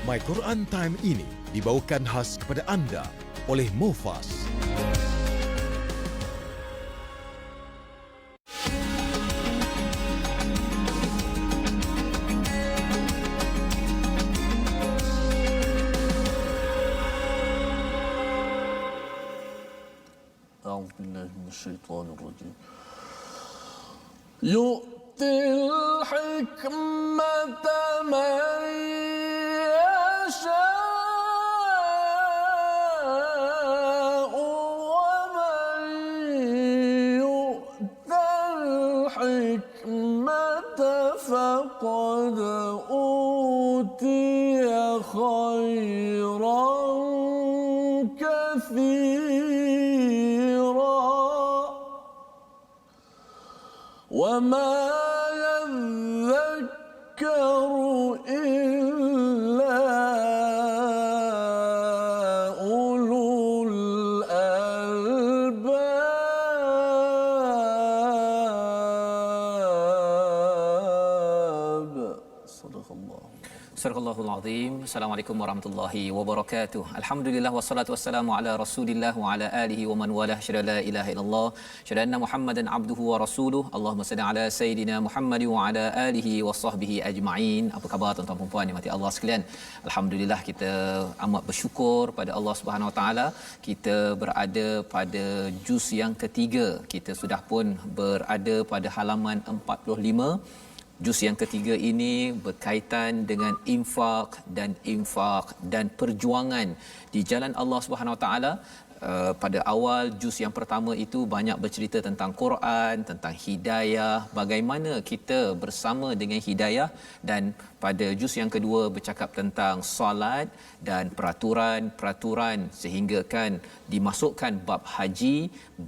My Quran Time ini dibawakan khas kepada anda oleh Mufas. أعوذ بالله من الشيطان الرجيم يؤتي الحكمة من يشاء ومن يؤت الحكمة فقد أوتي خيرا كثيرا وما يذكر إلا أولو الألباب صدق الله. Surahul Azim. Assalamualaikum warahmatullahi wabarakatuh. Alhamdulillah wassalatu wassalamu ala Rasulillah wa ala alihi wa man walah. Syada la ilaha illallah, syada anna Muhammadan abduhu wa rasuluh. Allahumma salli ala sayidina Muhammad wa ala alihi wa sahbihi ajma'in. Apa khabar tuan-tuan dan puan dimati Allah sekalian? Alhamdulillah kita amat bersyukur pada Allah Subhanahu wa taala. Kita berada pada juz yang ketiga. Kita sudah pun berada pada halaman 45. Juz yang ketiga ini berkaitan dengan infak dan perjuangan di jalan Allah Subhanahu Wa Taala. Pada awal juz yang pertama itu banyak bercerita tentang Quran, tentang hidayah, bagaimana kita bersama dengan hidayah, dan pada juz yang kedua bercakap tentang solat dan peraturan-peraturan sehingga kan dimasukkan bab haji,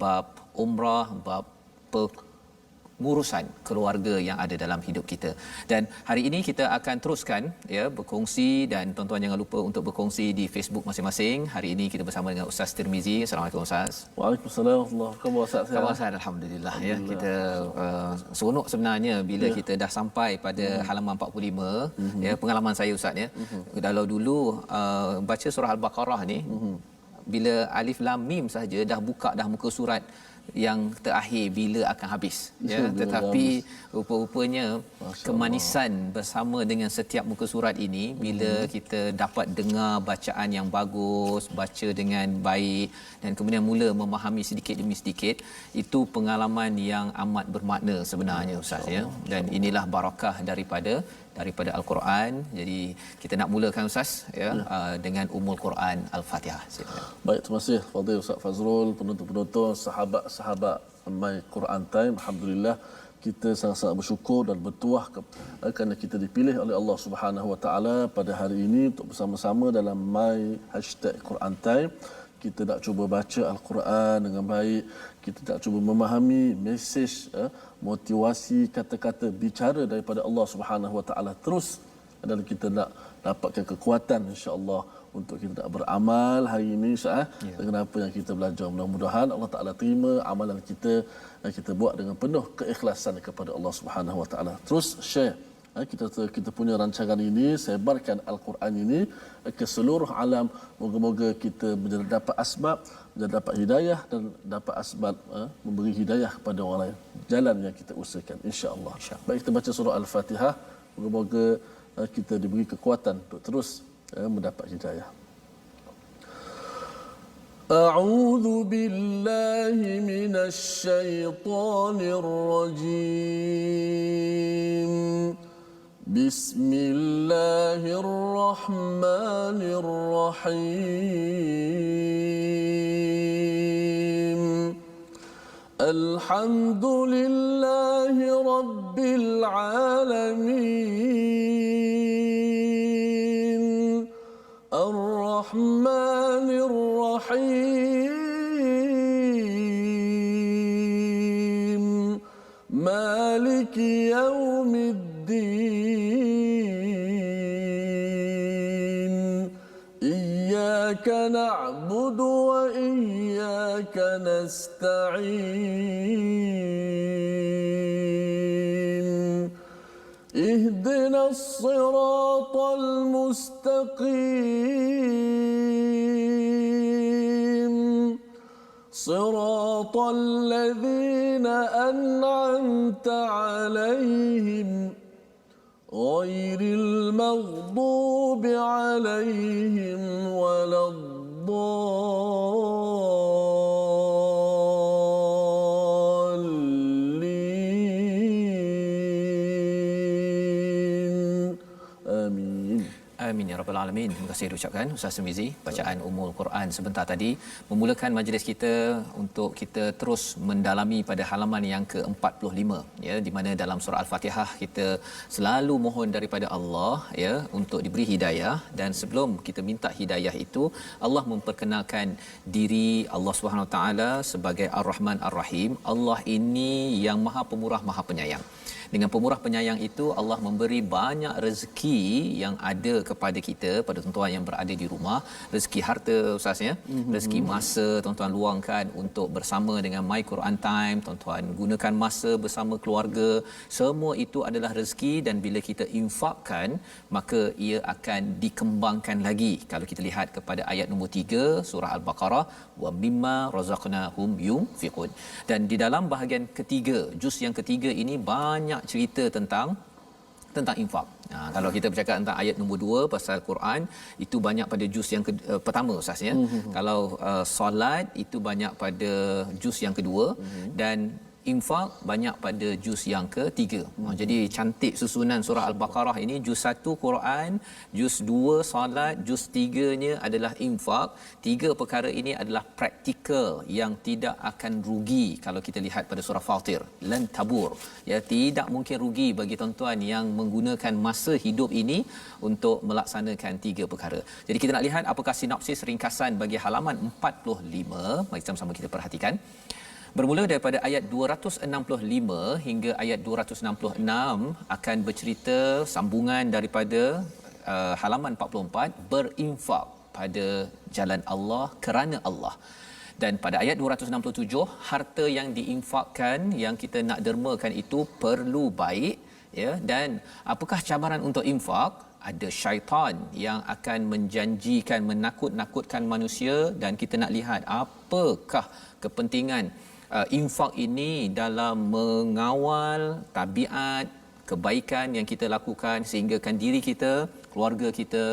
bab umrah, bab pengurusan keluarga yang ada dalam hidup kita. Dan hari ini kita akan teruskan berkongsi, dan tuan-tuan jangan lupa untuk berkongsi di Facebook masing-masing. Hari ini kita bersama dengan Ustaz Tirmizi. Assalamualaikum Ustaz. Waalaikumsalam warahmatullahi wabarakatuh. Khabar Ustaz? Alhamdulillah. Ya, kita seronok sebenarnya bila kita dah sampai pada halaman 45. Ya, pengalaman saya Ustaz ya. Kalau dulu baca surah Al-Baqarah ni, bila alif lam mim saja dah buka dah muka surat yang terakhir bila akan habis ya, tetapi rupa-rupanya kemanisan bersama dengan setiap muka surat ini bila kita dapat dengar bacaan yang bagus, baca dengan baik dan kemudian mula memahami sedikit demi sedikit, itu pengalaman yang amat bermakna sebenarnya Ustaz ya. Dan inilah barakah daripada Al-Quran. Jadi kita nak mulakan Ustaz ya, dengan Ummul Quran Al-Fatihah. Baik, terima kasih Fadil Ustaz Fazrul, penonton-penonton, sahabat-sahabat My Quran Time. Alhamdulillah kita sangat-sangat bersyukur dan bertuah kerana kita dipilih oleh Allah Subhanahu Wa Taala pada hari ini untuk bersama-sama dalam My #Quran Time. Kita nak cuba baca Al-Quran dengan baik. Kita nak cuba memahami mesej, motivasi, kata-kata bicara daripada Allah Subhanahu Wa Taala terus, dan kita nak dapatkan kekuatan insya-Allah untuk kita nak beramal hari ini dengan apa yang kita belajar. Mudah-mudahan Allah Taala terima amalan kita dan kita buat dengan penuh keikhlasan kepada Allah Subhanahu Wa Taala. Terus share kita punya rancangan ini, sebarkan Al-Quran ini ke seluruh alam. Moga-moga kita dapat asbab, dapat hidayah dan dapat asbab memberi hidayah kepada orang lain. Jalan yang kita usahakan insya-Allah. Baik, kita baca surah Al-Fatihah. Moga-moga kita diberi kekuatan untuk terus mendapat hidayah. أعوذ بالله من الشيطان الرجيم بسم الله الرحمن الرحيم الحمد لله رب العالمين الرحمن الرحيم مالك يوم الدين إياك نعبد وإياك نستعين اهدنا الصراط المستقيم مستقيم صراط الذين أنعمت عليهم غير المغضوب عليهم ولا الضالين آمين. Amin ya rabbal alamin. Terima kasih diucapkan Ustaz Mizi bacaan Ummul Quran sebentar tadi memulakan majlis kita untuk kita terus mendalami pada halaman yang ke-45 ya, di mana dalam surah Al-Fatihah kita selalu mohon daripada Allah ya untuk diberi hidayah, dan sebelum kita minta hidayah itu Allah memperkenalkan diri Allah Subhanahu Wa Taala sebagai Ar-Rahman Ar-Rahim. Allah ini yang Maha Pemurah Maha Penyayang. Dengan pemurah penyayang itu Allah memberi banyak rezeki yang ada kepada kita, pada tuan-tuan yang berada di rumah. Rezeki harta Ustaz ya, rezeki masa tuan-tuan luangkan untuk bersama dengan My Quran Time, tuan-tuan gunakan masa bersama keluarga. Semua itu adalah rezeki, dan bila kita infakkan maka ia akan dikembangkan lagi. Kalau kita lihat kepada ayat nombor 3 surah Al-Baqarah, wa mimma razaqnahum yunfiqun. Dan di dalam bahagian ketiga, juz yang ketiga ini banyak cerita tentang infak. Kalau kita bercakap tentang ayat nombor 2 pasal Quran, itu banyak pada juz yang pertama Ustaz ya. Kalau solat itu banyak pada juz yang kedua, dan infak banyak pada juz yang ketiga. Jadi cantik susunan surah Al-Baqarah ini, juz 1 Quran, juz 2 solat, juz 3-nya adalah infak. Tiga perkara ini adalah praktikal yang tidak akan rugi. Kalau kita lihat pada surah Fatir, lan tabur ya, tidak mungkin rugi bagi tuan-tuan yang menggunakan masa hidup ini untuk melaksanakan tiga perkara. Jadi kita nak lihat apakah sinopsis ringkasan bagi halaman 45. Mari sama-sama kita perhatikan. Bermula daripada ayat 265 hingga ayat 266 akan bercerita sambungan daripada halaman 44, berinfak pada jalan Allah kerana Allah. Dan pada ayat 267, harta yang diinfakkan yang kita nak dermakan itu perlu baik ya. Dan apakah cabaran untuk infak? Ada syaitan yang akan menjanjikan menakut-nakutkan manusia, dan kita nak lihat apakah kepentingan infak ini dalam mengawal tabiat kebaikan yang kita lakukan, sehinggakan diri kita, keluarga kita,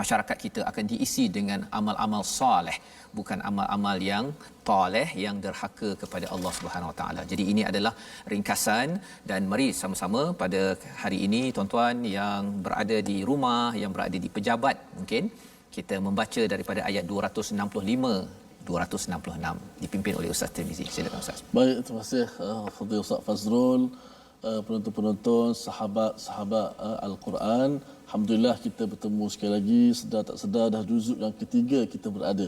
masyarakat kita akan diisi dengan amal-amal soleh, bukan amal-amal yang toleh yang derhaka kepada Allah Subhanahu Wa Taala. Jadi ini adalah ringkasan, dan mari sama-sama pada hari ini tuan-tuan yang berada di rumah, yang berada di pejabat, mungkin kita membaca daripada ayat 265-266 dipimpin oleh Ustaz Tirmizi. Silakan Ustaz. Baik, terima kasih Fadil Ustaz Fazrul, penonton-penonton, sahabat-sahabat Al-Quran. Alhamdulillah kita bertemu sekali lagi, sedar tak sedar dah juzuk yang ketiga kita berada.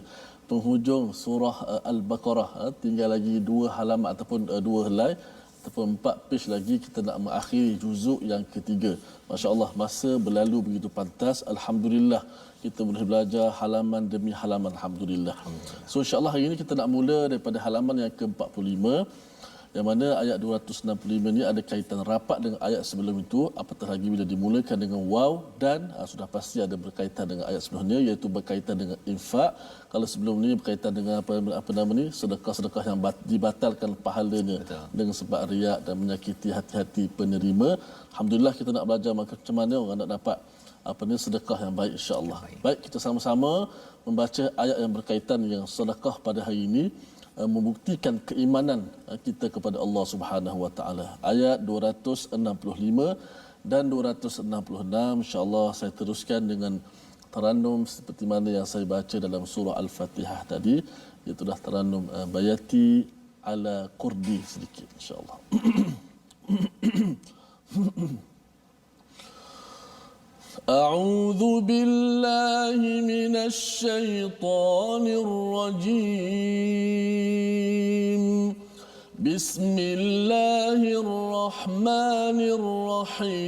Penghujung surah Al-Baqarah, tinggal lagi 2 halaman ataupun 2 helai ataupun 4 page lagi kita nak mengakhiri juzuk yang ketiga. Masya-Allah, masa berlalu begitu pantas. Alhamdulillah kita boleh belajar halaman demi halaman. Alhamdulillah. So insya-Allah hari ini kita nak mula daripada halaman yang ke-45, yang mana ayat 265 ni ada kaitan rapat dengan ayat sebelum itu, apatah lagi bila dimulakan dengan waw, dan sudah pasti ada berkaitan dengan ayat sebelumnya, iaitu berkaitan dengan infak. Kalau sebelum ni berkaitan dengan apa nama ni, sedekah-sedekah yang dibatalkan pahalanya. Betul. Dengan sebab riak dan menyakiti hati-hati penerima. Alhamdulillah kita nak belajar macam mana orang nak dapat sedekah yang baik, insya-Allah. Baik, kita sama-sama membaca ayat yang berkaitan dengan sedekah pada hari ini, membuktikan keimanan kita kepada Allah Subhanahu Wa Taala. Ayat 265 dan 266, insya-Allah saya teruskan dengan tarannum seperti mana yang saya baca dalam surah Al-Fatihah tadi, iaitu dah tarannum bayati ala qurdi sedikit, insya-Allah. أعوذ بالله من الشيطان الرجيم بسم الله الرحمن الرحيم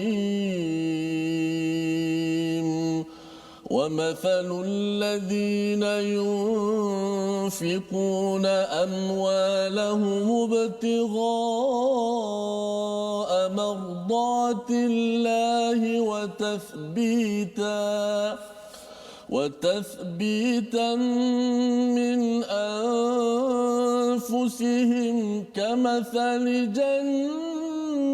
ومثل الذين ينفقون أموالهم ابتغاء مرضات الله وتثبيتا من أنفسهم كمثل جنة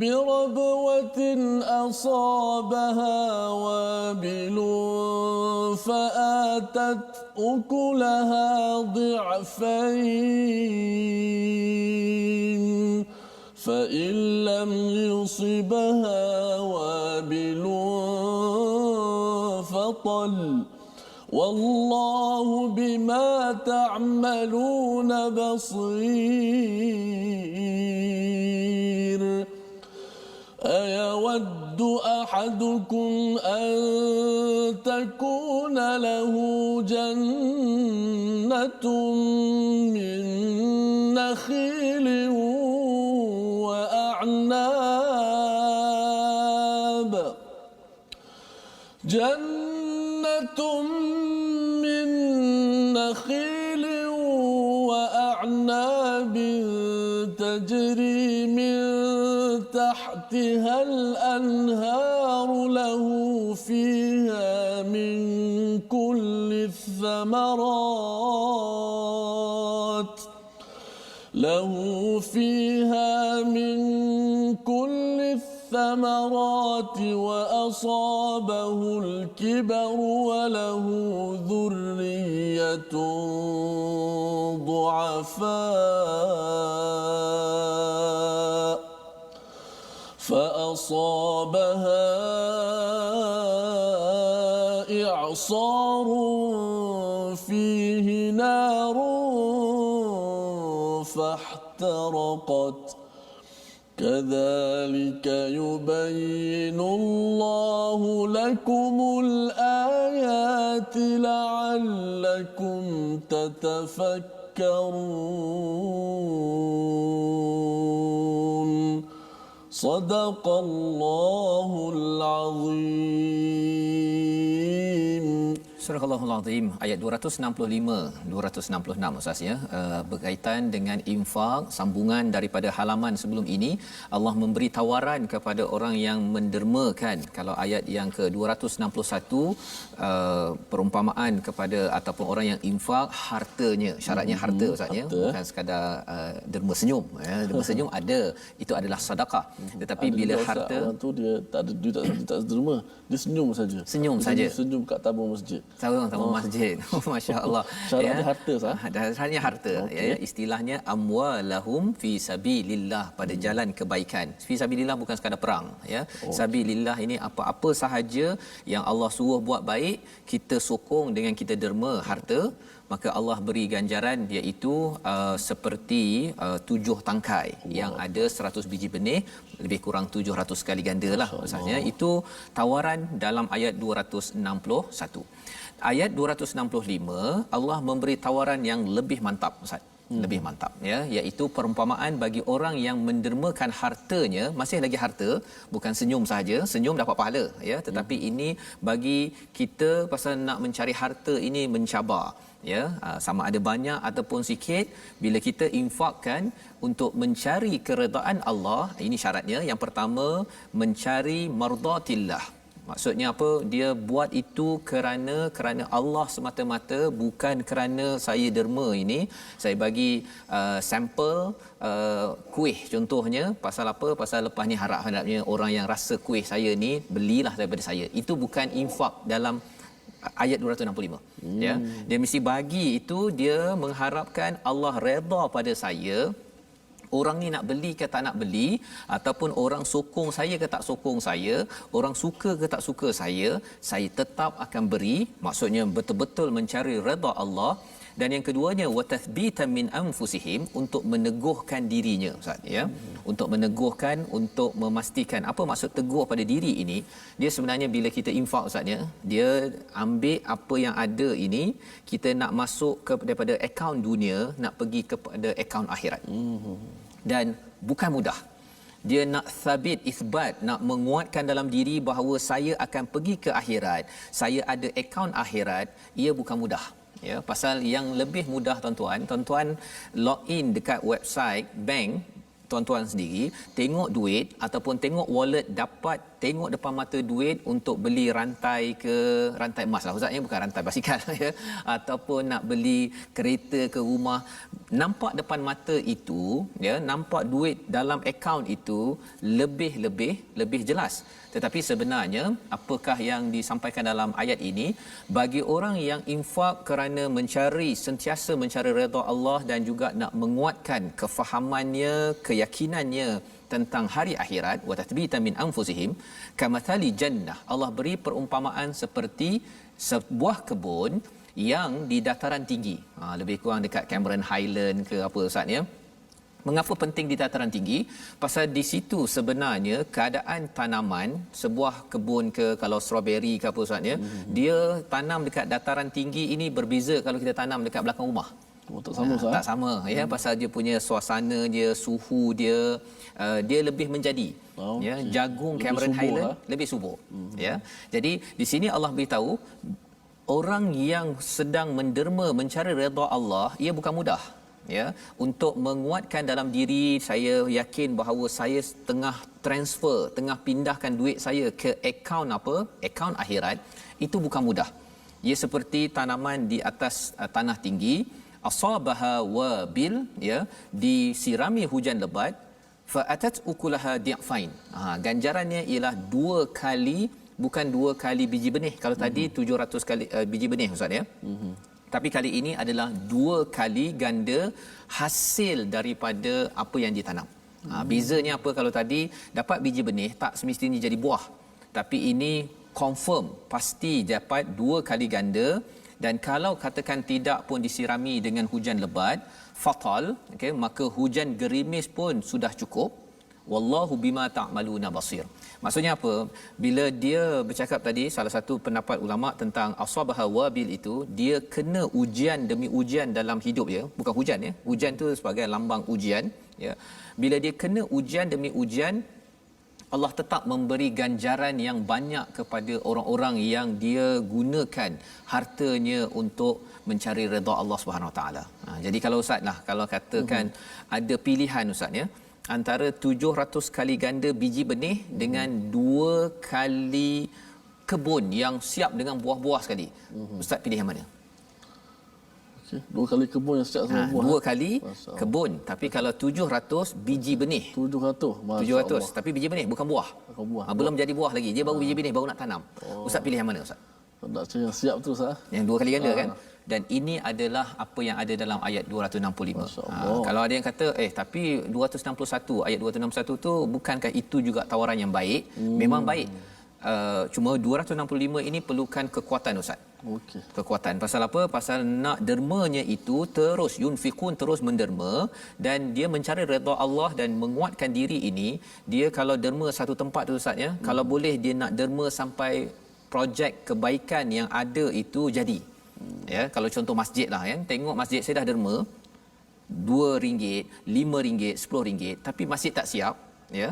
بربوة أصابها وابل فآتت أكلها ضعفين فإن لم يصبها وابل فطل والله بما تعملون بصير أيود أحدكم أن تكون له جنة من نخيل وأعناب من نخيل وأعناب تجري من تحتها الأنهار له فيها من كل الثمرات وأصابه الكبر وله ذرية ضعفاء فأصابها إعصار فيه نار فاحترقت كذلك يبين الله لكم الآيات لعلكم تتفكرون صدق الله العظيم. Surah Al-Allahul Azim ayat 265 Ustaz ya, berkaitan dengan infak, sambungan daripada halaman sebelum ini. Allah memberi tawaran kepada orang yang mendermakan. Kalau ayat yang ke-261 perumpamaan kepada ataupun orang yang infak hartanya, syaratnya harta Ustaz ya, bukan sekadar derma senyum ya. Derma senyum ada, itu adalah sedekah. Tetapi ada bila harta orang tu dia tak derma, dia senyum saja. Senyum kat tabung masjid. Tabung masjid. Masya-Allah. Syarat dia harta sah. Dasarnya harta ya, istilahnya amwalahum fi sabilillah, pada jalan kebaikan. Fi sabilillah bukan sekadar perang ya. Sabilillah ini apa-apa sahaja yang Allah suruh buat baik, kita sokong dengan kita derma harta, maka Allah beri ganjaran iaitu seperti 7 tangkai yang ada 100 biji benih, lebih kurang 700 kali ganda lah maksudnya. Itu tawaran dalam ayat 261. Ayat 265 Allah memberi tawaran yang lebih mantap Ustaz. Lebih mantap ya, iaitu perumpamaan bagi orang yang mendermakan hartanya, masih lagi harta, bukan senyum sahaja. Senyum dapat pahala ya, tetapi ini bagi kita pasal nak mencari harta ini mencabar ya, sama ada banyak ataupun sikit. Bila kita infakkan untuk mencari keredaan Allah, ini syaratnya. Yang pertama, mencari mardatillah. Maksudnya apa? Dia buat itu kerana Allah semata-mata, bukan kerana saya derma ini. Saya bagi sampel kuih contohnya, pasal apa? Pasal lepas ni harapnya orang yang rasa kuih saya ni belilah daripada saya. Itu bukan infak dalam ayat 265 ya. Dia mesti bagi itu, dia mengharapkan Allah redha pada saya. Orang ni nak beli ke tak nak beli, ataupun orang sokong saya ke tak sokong saya, orang suka ke tak suka saya tetap akan beri. Maksudnya betul-betul mencari redha Allah. Dan yang keduanya wa tathbitan min anfusihim, untuk meneguhkan dirinya Ustaz ya. Untuk meneguhkan, untuk memastikan. Apa maksud teguh pada diri ini? Dia sebenarnya bila kita infak Ustaz ya, dia ambil apa yang ada ini, kita nak masuk daripada akaun dunia, nak pergi kepada akaun akhirat. Dan bukan mudah. Dia nak sabit, isbat, nak menguatkan dalam diri bahawa saya akan pergi ke akhirat, saya ada akaun akhirat. Ia bukan mudah ya. Pasal yang lebih mudah tuan-tuan login dekat website bank tuan-tuan sendiri, tengok duit ataupun tengok wallet, dapat tengok depan mata duit untuk beli rantai emas lah Ustaz ya, bukan rantai basikal ya, ataupun nak beli kereta ke rumah, nampak depan mata itu ya, nampak duit dalam akaun itu lebih jelas. Tetapi sebenarnya apakah yang disampaikan dalam ayat ini? Bagi orang yang infak kerana sentiasa mencari redha Allah dan juga nak menguatkan kefahamannya, keyakinannya tentang hari akhirat, wa tathbitan min anfusihim kamathali jannah. Allah beri perumpamaan seperti sebuah kebun yang di dataran tinggi. Lebih kurang dekat Cameron Highland ke apa Ustaz ya. Mengapa penting di dataran tinggi? Pasal di situ sebenarnya keadaan tanaman, sebuah kebun ke, kalau strawberry ke apa Ustaz ya, dia tanam dekat dataran tinggi ini berbeza kalau kita tanam dekat belakang rumah. Tak sama Ustaz. Tak sama ya, pasal dia punya suasana dia, suhu dia, dia lebih menjadi. Ya, jagung lebih Cameron Highland lebih subur. Ya. Jadi di sini Allah beritahu orang yang sedang menderma mencari redha Allah, ia bukan mudah. Ya, untuk menguatkan dalam diri, saya yakin bahawa saya tengah transfer, tengah pindahkan duit saya ke akaun akaun akhirat, itu bukan mudah. Ia seperti tanaman di atas tanah tinggi, asabaha wabil ya, disirami hujan lebat, fa atat ukulaha di'fain. Ganjarannya ialah 2 kali, bukan 2 kali biji benih. Kalau tadi 700 kali biji benih Ustaz ya. Tapi kali ini adalah 2 kali ganda hasil daripada apa yang ditanam. Bezanya apa? Kalau tadi dapat biji benih, tak semestinya jadi buah. Tapi ini confirm, pasti dapat 2 kali ganda. Dan kalau katakan tidak pun disirami dengan hujan lebat, fatal, okay, maka hujan gerimis pun sudah cukup. Wallahu bima ta'maluna basir. Maksudnya apa? Bila dia bercakap tadi, salah satu pendapat ulama tentang asabaha wabil itu, dia kena ujian demi ujian dalam hidup dia. Bukan hujan ya. Hujan tu sebagai lambang ujian ya. Bila dia kena ujian demi ujian, Allah tetap memberi ganjaran yang banyak kepada orang-orang yang dia gunakan hartanya untuk mencari redha Allah Subhanahu Wa Taala. Jadi kalau Ustaz lah, kalau katakan ada pilihan Ustaz ya, antara 700 kali ganda biji benih dengan 2 kali kebun yang siap dengan buah-buah sekali. Ustaz pilih yang mana? Okey, 2 kali kebun yang siap semua buah. 2 kali kebun, tapi kalau 700 biji benih. 700. 700 tapi biji benih bukan buah. Bukan buah. Belum jadi buah lagi. Dia baru biji benih, baru nak tanam. Ustaz pilih yang mana Ustaz? Tak cari yang siap tu Ustaz. Yang 2 kali ganda kan? Dan ini adalah apa yang ada dalam ayat 265. Kalau ada yang kata tapi 261, ayat 261 tu bukankah itu juga tawaran yang baik? Memang baik. Cuma 265 ini perlukan kekuatan Ustaz. Okey. Kekuatan. Pasal apa? Pasal nak dermanya itu terus yunfiqun, terus menderma, dan dia mencari redha Allah dan menguatkan diri ini. Dia kalau derma satu tempat tu Ustaz ya, kalau boleh dia nak derma sampai projek kebaikan yang ada itu jadi. Ya, kalau contoh masjid lah kan, tengok masjid saya dah derma RM2, RM5, RM10, tapi masjid tak siap ya.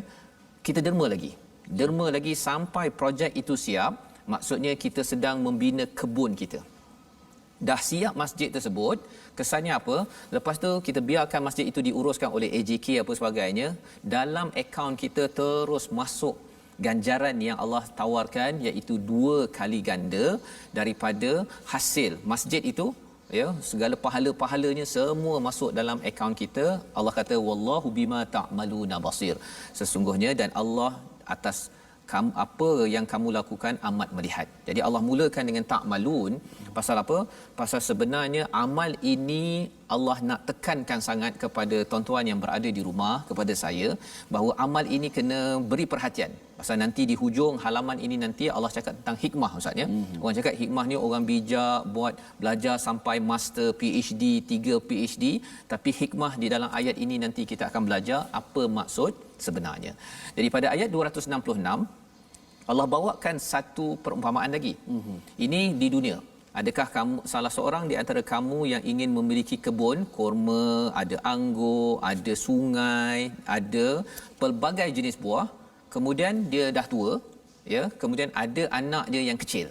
Kita derma lagi sampai projek itu siap. Maksudnya kita sedang membina kebun kita. Dah siap masjid tersebut, kesannya apa? Lepas tu kita biarkan masjid itu diuruskan oleh AJK apa sebagainya, dalam akaun kita terus masuk ganjaran yang Allah tawarkan, iaitu 2 kali ganda daripada hasil masjid itu ya. Segala pahala-pahalanya semua masuk dalam akaun kita. Allah kata wallahu bima ta'maluna basir. Sesungguhnya dan Allah atas apa yang kamu lakukan amat melihat. Jadi Allah mulakan dengan ta'malun. Pasal apa? Pasal sebenarnya amal ini Allah nak tekankan sangat kepada tuan-tuan yang berada di rumah, kepada saya, bahawa amal ini kena beri perhatian. Pasal nanti di hujung halaman ini nanti Allah cakap tentang hikmah, Ustaz ya. Orang cakap hikmah ni orang bijak buat belajar sampai master, PhD, 3 PhD, tapi hikmah di dalam ayat ini nanti kita akan belajar apa maksud sebenarnya. Jadi pada ayat 266 Allah bawakan satu perumpamaan lagi. Ini di dunia. Adakah kamu, salah seorang di antara kamu yang ingin memiliki kebun kurma, ada anggur, ada sungai, ada pelbagai jenis buah, kemudian dia dah tua, ya, kemudian ada anak dia yang kecil.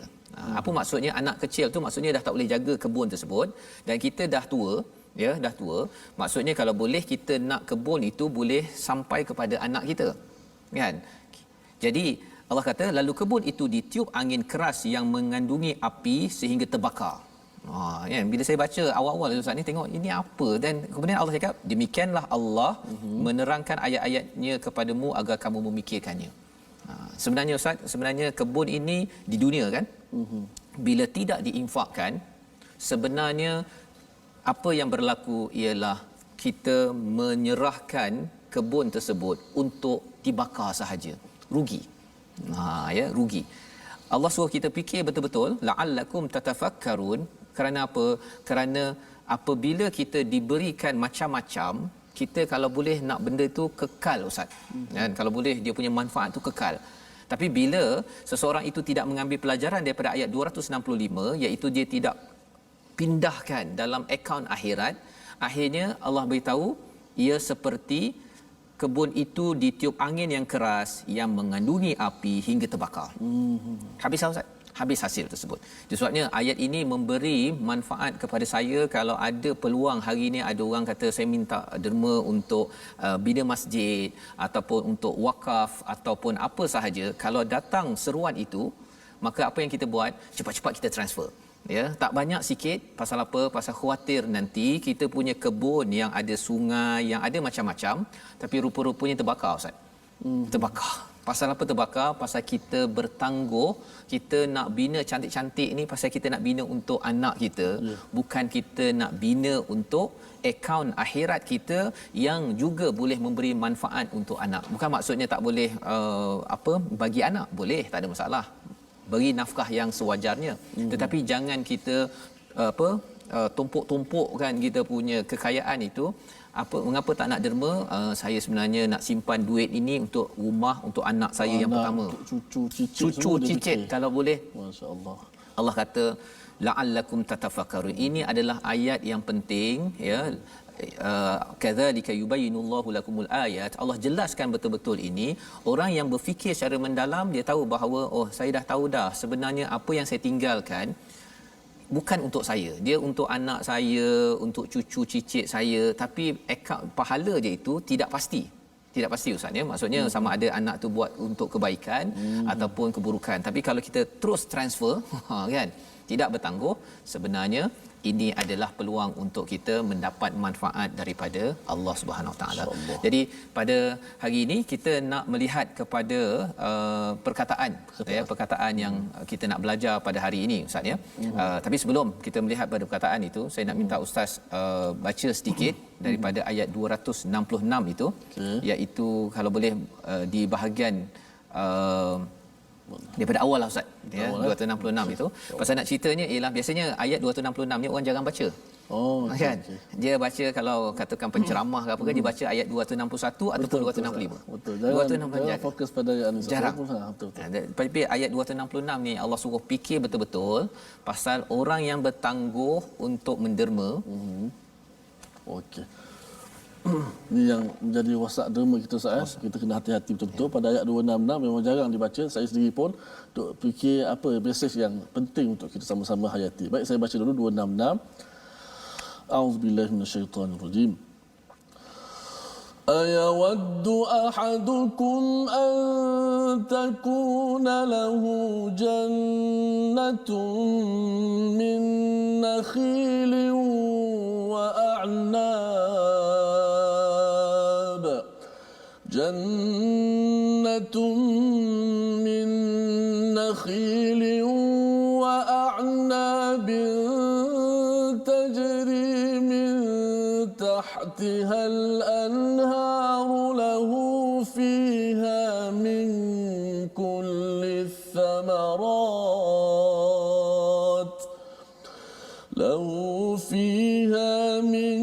Apa maksudnya anak kecil tu? Maksudnya dah tak boleh jaga kebun tersebut, dan kita dah tua, ya, dah tua. Maksudnya kalau boleh kita nak kebun itu boleh sampai kepada anak kita. Kan? Jadi Allah kata lalu kebun itu ditiup angin keras yang mengandungi api sehingga terbakar. Ya, bila saya baca awal-awal Ustaz ni tengok ini apa, dan kemudian Allah cakap demikianlah Allah menerangkan ayat-ayatnya kepadamu agar kamu memikirkannya. Sebenarnya Ustaz, sebenarnya kebun ini di dunia kan, bila tidak diinfakkan, sebenarnya apa yang berlaku ialah kita menyerahkan kebun tersebut untuk dibakar sahaja. Rugi. Ya, rugi. Allah suruh kita fikir betul-betul, la'allakum tatafakkarun. Kerana apa? Kerana apabila kita diberikan macam-macam, kita kalau boleh nak benda itu kekal, Ustaz. Kan, kalau boleh dia punya manfaat tu kekal. Tapi bila seseorang itu tidak mengambil pelajaran daripada ayat 265, iaitu dia tidak pindahkan dalam akaun akhirat, akhirnya Allah beritahu ia seperti kebun itu ditiup angin yang keras yang mengandungi api hingga terbakar. Habis Ustaz? Habis hasil tersebut. Sebabnya ayat ini memberi manfaat kepada saya. Kalau ada peluang hari ini ada orang kata saya minta derma untuk bina masjid ataupun untuk wakaf ataupun apa sahaja, kalau datang seruan itu, maka apa yang kita buat, cepat-cepat kita transfer. Ya, tak banyak sikit. Pasal apa? Pasal khuatir nanti kita punya kebun yang ada sungai, yang ada macam-macam, tapi rupa-rupanya terbakar, Ustaz. Terbakar. Pasal apa terbakar? Pasal kita bertangguh, kita nak bina cantik-cantik ni pasal kita nak bina untuk anak kita, bukan kita nak bina untuk akaun akhirat kita yang juga boleh memberi manfaat untuk anak. Bukan maksudnya tak boleh bagi anak, boleh, tak ada masalah. Beri nafkah yang sewajarnya. Tetapi jangan kita tumpuk-tumpukkan kita punya kekayaan itu. Mengapa tak nak derma? Saya sebenarnya nak simpan duit ini untuk rumah, untuk anak saya yang pertama. Cucu cicit kalau boleh. Masya-Allah. Allah kata la'allakum tatafakkarun. Ini adalah ayat yang penting, ya. Kadzalika yubayyinullahu lakumul ayat. Allah jelaskan betul-betul ini. Orang yang berfikir secara mendalam, dia tahu bahawa saya dah tahu dah sebenarnya apa yang saya tinggalkan bukan untuk saya, dia untuk anak saya, untuk cucu cicit saya. Tapi pahala dia itu tidak pasti Ustaz, ya. Maksudnya sama ada anak tu buat untuk kebaikan ataupun keburukan. Tapi kalau kita terus transfer kan, tidak bertangguh, sebenarnya ini adalah peluang untuk kita mendapat manfaat daripada Allah Subhanahu Wa Taala. Jadi pada hari ini kita nak melihat kepada perkataan yang kita nak belajar pada hari ini, Ustaz, ya. Tapi sebelum kita melihat pada perkataan itu, saya nak minta Ustaz baca sedikit daripada ayat 266 itu, iaitu kalau boleh di bahagian daripada awal lah, Ustaz, ya, 266 itu. Pasal nak ceritanya ialah biasanya ayat 266 ni orang jarang baca. Kan? Okay. Dia baca kalau katakan penceramah ke apa ke, dia baca ayat 261 ataupun 265. Betul. Jangan fokus pada ayat ni. Jarang. Betul. Tapi ayat 266 ni Allah suruh fikir betul-betul pasal orang yang bertangguh untuk menderma. Okey. Ini yang menjadi wasak derma kita, Ustaz. Kita kena hati-hati betul-betul. Pada ayat 266 memang jarang dibaca. Saya sendiri pun untuk fikir apa mesej yang penting untuk kita sama-sama hayati. Baik, saya baca dulu 266. A'udzubillahi minasyaitonirrajim. Ayawaddu ahadukum an takuna lahu jannatun min nakhilin wa a'nab. Jannatun min nakhilin wa a'nabin tajri min تحتها الأنهار فيها من كل الثمرات له فيها من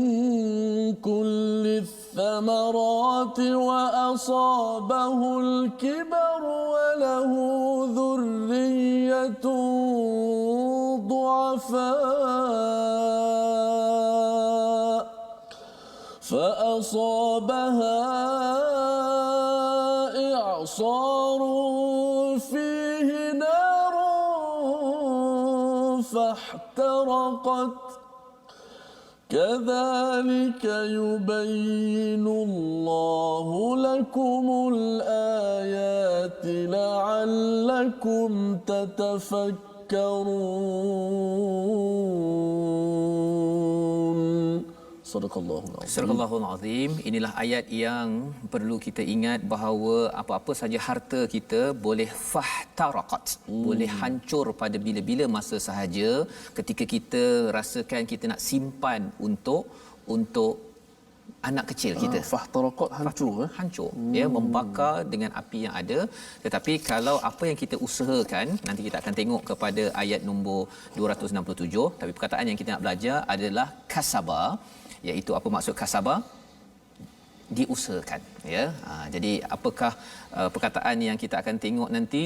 كل الثمرات وأصابه الكبر وله ذرية ضعفاء فأصابها إعصار فيه نار فاحترقت كذلك يبين الله لكم الآيات لعلكم تتفكرون. Sadaqallahul Azim. Surahul Azim. Inilah ayat yang perlu kita ingat bahawa apa-apa saja harta kita boleh fahtaraqat, boleh hancur pada bila-bila masa sahaja ketika kita rasakan kita nak simpan untuk anak kecil kita. Fahtaraqat hancur hancur ya, membakar dengan api yang ada. Tetapi kalau apa yang kita usahakan, nanti kita akan tengok kepada ayat nombor 267, tapi perkataan yang kita nak belajar adalah kasaba, iaitu apa maksud kasaba? Diusahakan ya. Jadi apakah perkataan yang kita akan tengok nanti?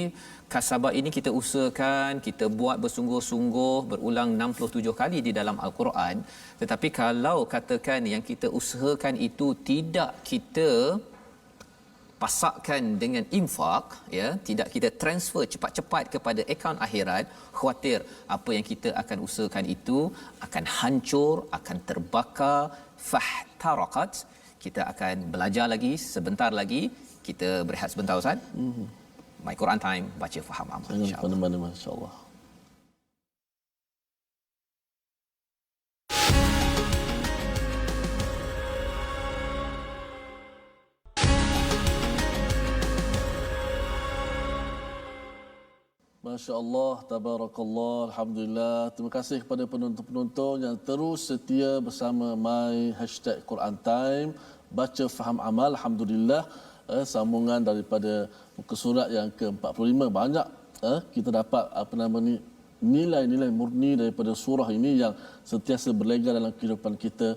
Kasaba ini kita usahakan, kita buat bersungguh-sungguh, berulang 67 kali di dalam al-Quran. Tetapi kalau katakan yang kita usahakan itu tidak kita pasakkan dengan infak ya, tidak kita transfer cepat-cepat kepada akaun akhirat, khawatir apa yang kita akan usahakan itu akan hancur, akan terbakar. Fahtaraqat. Kita akan belajar lagi sebentar lagi. Kita berehat sebentar Ustaz. My Quran Time, baca faham amal insya-Allah. Mana-mana insya-Allah. Masya Allah, tabarakallah, alhamdulillah. Terima kasih kepada penonton-penonton yang terus setia bersama My #Quran Time, baca faham amal. Alhamdulillah, sambungan daripada muka surat yang ke-45 banyak. Kita dapat nilai-nilai murni daripada surah ini yang sentiasa berlega dalam kehidupan kita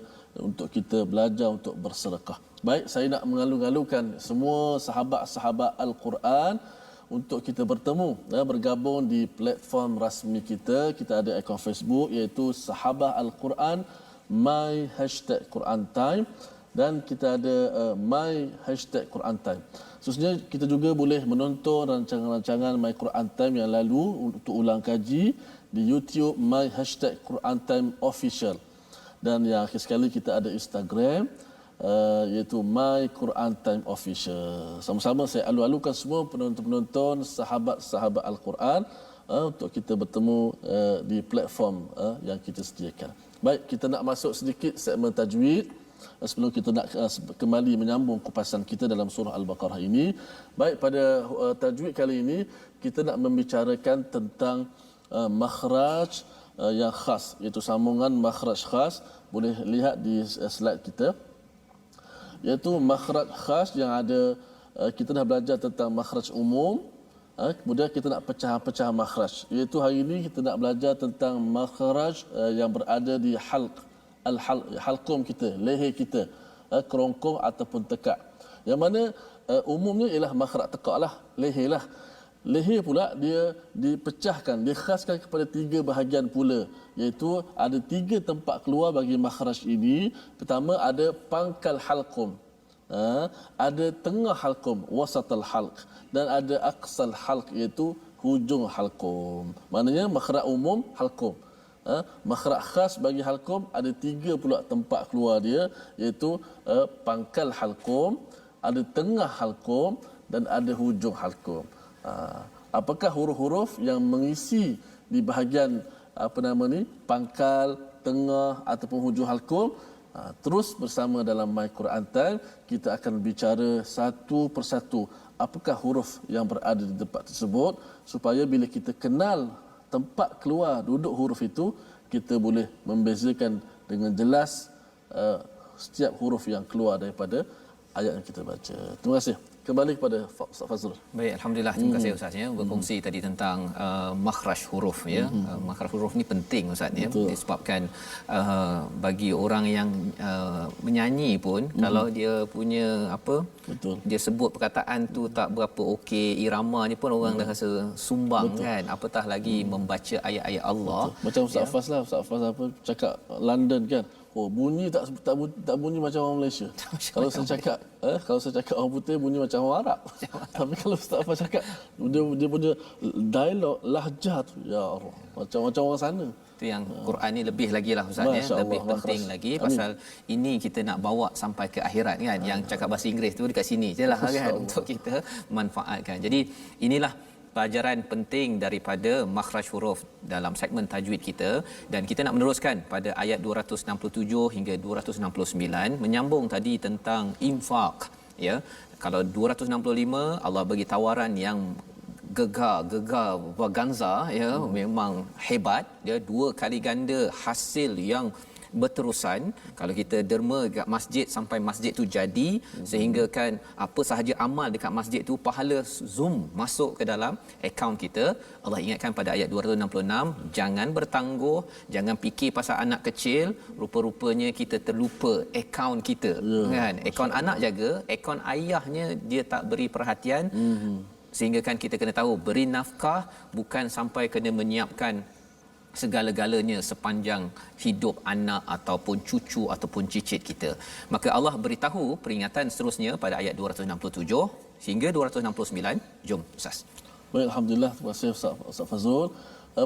untuk kita belajar untuk bersedekah. Baik, saya nak mengalu-alukan semua sahabat-sahabat Al-Quran untuk kita bertemu, bergabung di platform rasmi kita. Kita ada akaun Facebook iaitu Sahabat Al-Quran My #Quran Time, dan kita ada My #Quran Time. Khususnya kita juga boleh menonton rancangan-rancangan My Quran Time yang lalu untuk ulang kaji di YouTube My #Quran Time Official. Dan yang akhir sekali kita ada Instagram iaitu My Quran Time Official. Sama-sama saya alu-alukan semua penonton-penonton, sahabat-sahabat Al-Quran untuk kita bertemu di platform yang kita sediakan. Baik, kita nak masuk sedikit segmen tajwid sebelum kita nak kembali menyambung kupasan kita dalam surah Al-Baqarah ini. Baik, pada tajwid kali ini kita nak membicarakan tentang makhraj yang khas, iaitu sambungan makhraj khas. Boleh lihat di slide kita, iaitu makhraj khas yang ada. Kita dah belajar tentang makhraj umum, kemudian kita nak pecah-pecah makhraj, iaitu hari ini kita nak belajar tentang makhraj yang berada di halqum kita, leher kita, kerongkong ataupun tekak. Yang mana umumnya ialah makhraj tekak lah, leher lah. Leher pula dia dipecahkan, dikhaskan kepada 3 bahagian pula, iaitu ada 3 tempat keluar bagi makhraj ini. Pertama ada pangkal halqum, ada tengah halqum, wasatul halq, dan ada aqsal halq, iaitu hujung halqum. Maknanya makhraj umum halqum. Makhraj khas bagi halqum ada 3 pula tempat keluar dia, iaitu pangkal halqum, ada tengah halqum, dan ada hujung halqum. Apakah huruf-huruf yang mengisi di bahagian pangkal, tengah ataupun hujung halqum? Terus bersama dalam My Quran Time kita akan bicara satu persatu apakah huruf yang berada di tempat tersebut, supaya bila kita kenal tempat keluar duduk huruf itu, kita boleh membezakan dengan jelas setiap huruf yang keluar daripada ayat yang kita baca. Terima kasih. Kembali kepada Ustaz Fazrul. Baik, alhamdulillah, terima kasih Ustaz ya berkongsi tadi tentang makhraj huruf ya. Makhraj huruf ni penting Ustaz ya, disebabkan bagi orang yang menyanyi pun kalau dia punya apa, Betul. dia sebut perkataan tu tak berapa okey, iramanya pun orang dah rasa sumbang kan, apatah lagi membaca ayat-ayat Allah. Macam Ustaz Faz lah, Ustaz Faz apa cakap London kan. Oh, bunyi tak bunyi macam orang Malaysia. Kalau saya cakap orang putih bunyi macam orang Arab. Tapi kalau Ustaz Faz cakap dia punya dialog lahjah tu, ya Allah, macam orang sana. Itu yang Quran ni lebih lagi lah Ustaz ya, lebih penting lagi pasal ini kita nak bawa sampai ke akhirat kan. Yang cakap bahasa Inggeris tu dekat sini je lah kan untuk kita manfaatkan. Jadi inilah pelajaran penting daripada makhraj huruf dalam segmen tajwid kita, dan kita nak meneruskan pada ayat 267 hingga 269 menyambung tadi tentang infak ya. Kalau 265 Allah bagi tawaran yang gegar Vaganza ya, memang hebat ya, 2 kali ganda hasil yang berterusan. Kalau kita derma dekat masjid sampai masjid tu jadi, sehingga kan apa sahaja amal dekat masjid tu pahala zoom masuk ke dalam akaun kita. Allah ingatkan pada ayat 266, jangan bertangguh, jangan fikir pasal anak kecil, rupa-rupanya kita terlupa akaun kita kan. Akaun anak jaga, akaun ayahnya dia tak beri perhatian. Sehingga kan kita kena tahu beri nafkah bukan sampai kena menyiapkan segala-galanya sepanjang hidup anak ataupun cucu ataupun cicit kita. Maka Allah beritahu peringatan seterusnya pada ayat 267 hingga 269. Jom Ustaz. Baik, alhamdulillah, terima kasih Ustaz Fazrul.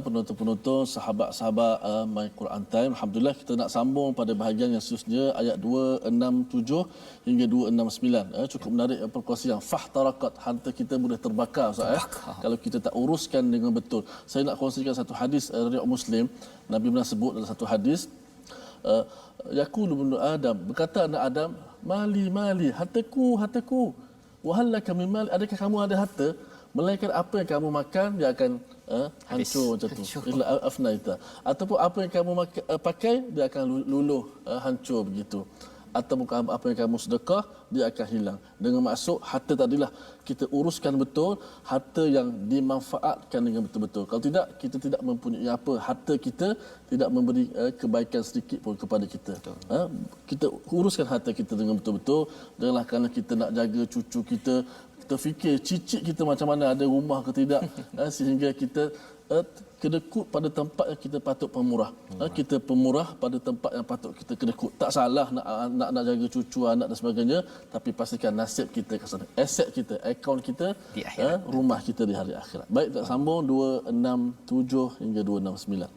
Penonton-penonton, sahabat-sahabat My Quran Time, alhamdulillah kita nak sambung pada bahagian yang seterusnya ayat 267 hingga 269. Cukup menarik perkongsian fahtarakat, harta kita boleh terbakar Ustaz kalau kita tak uruskan dengan betul. Saya nak kongsikan satu hadis riwayat Muslim. Nabi pernah sebut dalam satu hadis, yaqulu ibnu Adam, berkata anak Adam, mali, hartaku, wahallaka min mali, adakah kamu ada harta? Melainkan apa yang kamu makan dia akan hancur macam tu. Illa afnaita. Ataupun apa yang kamu pakai dia akan luluh, hancur begitu. Ataupun apa yang kamu sedekah dia akan hilang. Dengan maksud harta tadilah kita uruskan betul, harta yang dimanfaatkan dengan betul-betul. Kalau tidak, kita tidak mempunyai apa, harta kita tidak memberi kebaikan sedikit pun kepada kita. Kita uruskan harta kita dengan betul-betul. Janganlah kerana kita nak jaga cucu kita, kita fikir cicit kita macam mana, ada rumah ke tidak, sehingga kita kedekut pada tempat yang kita patut pemurah. Kita pemurah pada tempat yang patut kita kedekut. Tak salah nak jaga cucu, anak dan sebagainya, tapi pastikan nasib kita ke sana, aset kita, akaun kita, rumah kita di hari akhirat. Baik, kita sambung 267 hingga 269.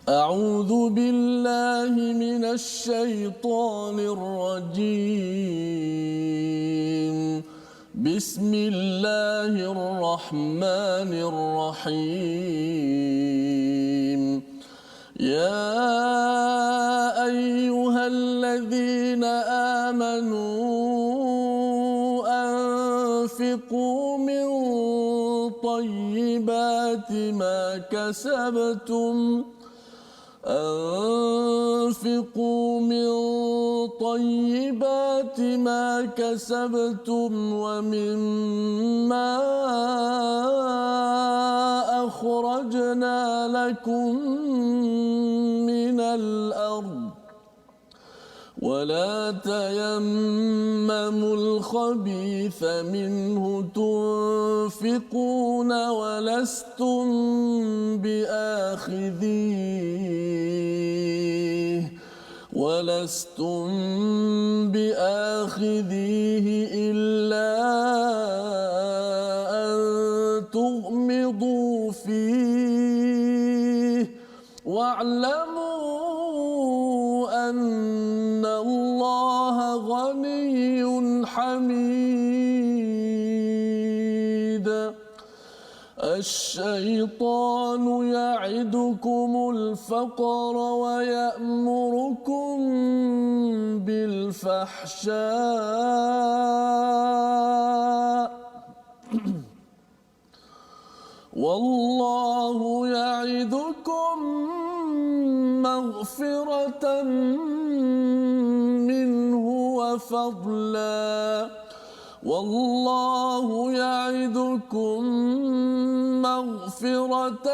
أعوذ بالله من الشيطان الرجيم بسم الله الرحمن الرحيم يا أيها الذين آمنوا أنفقوا من طيبات ما كسبتم أنفقوا من طيبات ما كسبتم ومما أخرجنا لكم من الأرض ولا تيمموا الخبيث منه تنفقون ولستم بآخذيه إلا أن تغمضوا فيه واعلموا أن الله غني حميد الشيطان يعدكم الفقر ويأمركم بالفحشاء والله يعدكم مغفرة وفضلا والله يعدكم مغفرة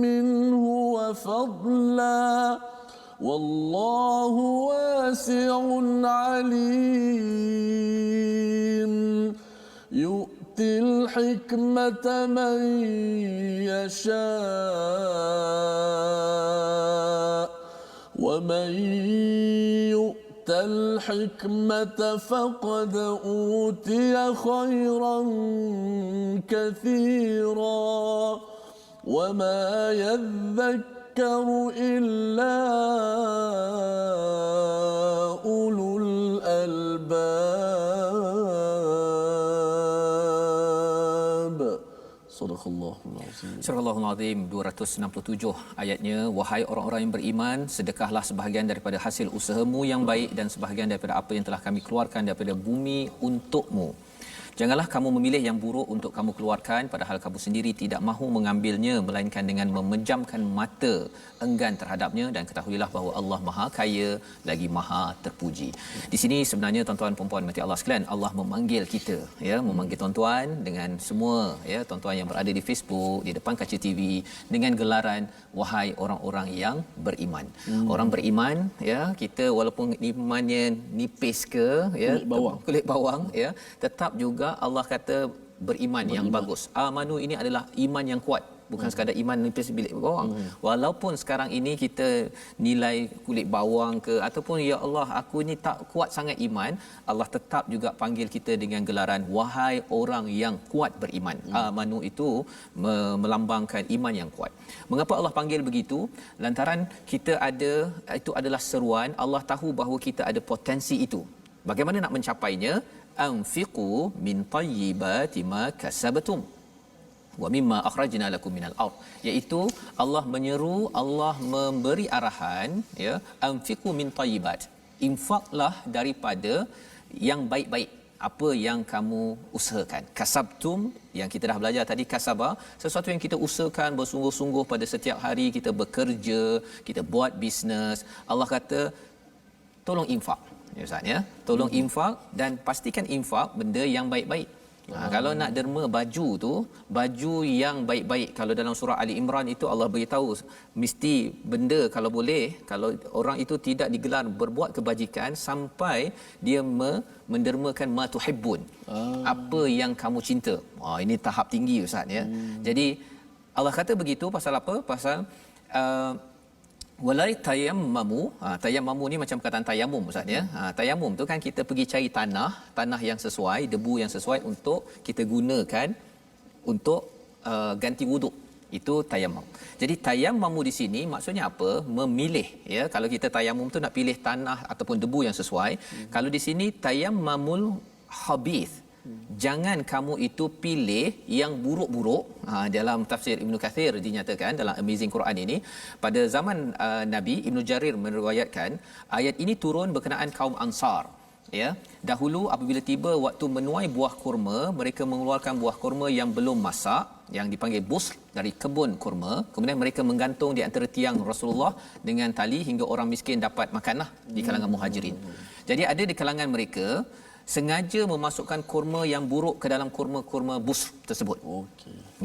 منه وفضلا والله واسع عليم يؤتي الحكمة من يشاء ومن يؤت الحكمة فقد أوتي خيرا كثيرا وما يذكر إلا أولو الألباب صدق الله العظيم. Surah Al-Azim 267 ayatnya, wahai orang-orang yang beriman, sedekahlah sebahagian daripada hasil usahamu yang baik dan sebahagian daripada apa yang telah kami keluarkan daripada bumi untukmu. Janganlah kamu memilih yang buruk untuk kamu keluarkan padahal kamu sendiri tidak mahu mengambilnya, melainkan dengan memejamkan mata enggan terhadapnya, dan ketahuilah bahawa Allah Maha Kaya lagi Maha Terpuji. Di sini sebenarnya tuan-tuan dan puan-puan mati Allah sekalian, Allah memanggil kita, ya, memanggil tuan-tuan dengan semua, ya, tuan-tuan yang berada di Facebook, di depan kaca TV, dengan gelaran wahai orang-orang yang beriman. Orang beriman, ya, kita walaupun imannya nipis ke, ya, kulit bawang, ya, tetap juga Allah kata beriman yang bagus. Amanu ini adalah iman yang kuat, bukan sekadar iman nipis bilik bawang. Walaupun sekarang ini kita nilai kulit bawang ke, ataupun ya Allah aku ni tak kuat sangat iman, Allah tetap juga panggil kita dengan gelaran wahai orang yang kuat beriman. Amanu itu melambangkan iman yang kuat. Mengapa Allah panggil begitu? Lantaran kita ada, itu adalah seruan. Allah tahu bahawa kita ada potensi itu. Bagaimana nak mencapainya? Anfiqu min tayyibati ma kasabtum wa mimma akhrajna lakum minal ard, iaitu Allah menyeru, Allah memberi arahan, ya, anfiqu min tayyibat, infaklah daripada yang baik-baik apa yang kamu usahakan. Kasabtum, yang kita dah belajar tadi, kasabah, sesuatu yang kita usahakan bersungguh-sungguh pada setiap hari kita bekerja, kita buat bisnes. Allah kata tolong infak, ya Ustaz, ya, tolong infak, dan pastikan infak benda yang baik-baik. Kalau nak derma baju tu, baju yang baik-baik. Kalau dalam surah Ali Imran itu Allah beritahu mesti benda, kalau boleh, kalau orang itu tidak digelar berbuat kebajikan sampai dia mendermakan ma tuhibbun, apa yang kamu cinta. Ini tahap tinggi Ustaz, ya. Jadi Allah kata begitu pasal apa? Pasal walai tayammamu. Tayammamu ni macam perkataan tayamum Ustaz, ya. Tayamum tu kan kita pergi cari tanah yang sesuai, debu yang sesuai untuk kita gunakan untuk ganti wuduk. Itu tayammum. Jadi tayammamu di sini maksudnya apa? Memilih, ya. Kalau kita tayammum tu nak pilih tanah ataupun debu yang sesuai. Kalau di sini tayammamul khabith, jangan kamu itu pilih yang buruk-buruk. Dalam tafsir Ibn Kathir dinyatakan dalam Amazing Quran ini, pada zaman Nabi, Ibn Jarir meriwayatkan ayat ini turun berkenaan kaum Ansar, ya. Dahulu apabila tiba waktu menuai buah kurma, mereka mengeluarkan buah kurma yang belum masak, yang dipanggil bus, dari kebun kurma. Kemudian mereka menggantung di antara tiang Rasulullah dengan tali hingga orang miskin dapat makanlah di kalangan muhajirin. Jadi ada di kalangan mereka sengaja memasukkan kurma yang buruk ke dalam kurma-kurma bus tersebut,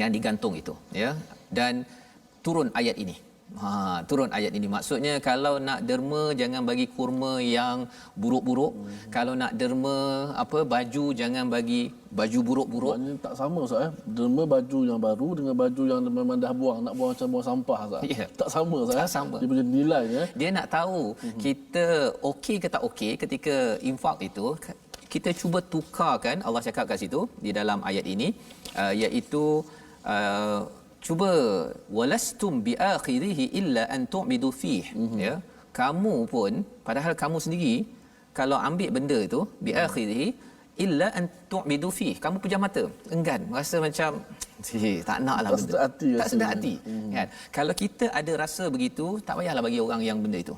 yang digantung itu, ya. Dan turun ayat ini. Turun ayat ini, maksudnya kalau nak derma jangan bagi kurma yang buruk-buruk. Kalau nak derma baju, jangan bagi baju buruk-buruk. Maknanya tak sama Ustaz, derma baju yang baru dengan baju yang memang dah buang, nak buang macam buang sampah Ustaz. Yeah. Tak sama Ustaz. Tak sama. Dia punya nilainya. Dia nak tahu kita okey ke tak okey ketika infak itu. Kita cuba tukarkan, Allah cakap kat situ di dalam ayat ini, iaitu cuba walastum biakhirihi illa an tu'midu fih, ya. Kamu pun, padahal kamu sendiri kalau ambil benda itu biakhirihi illa an tu'midu fih, kamu pejam mata, enggan, rasa macam tak naklah benda, sedap hati, tak sedap hati, kan. Kalau kita ada rasa begitu, tak payahlah bagi orang yang benda itu,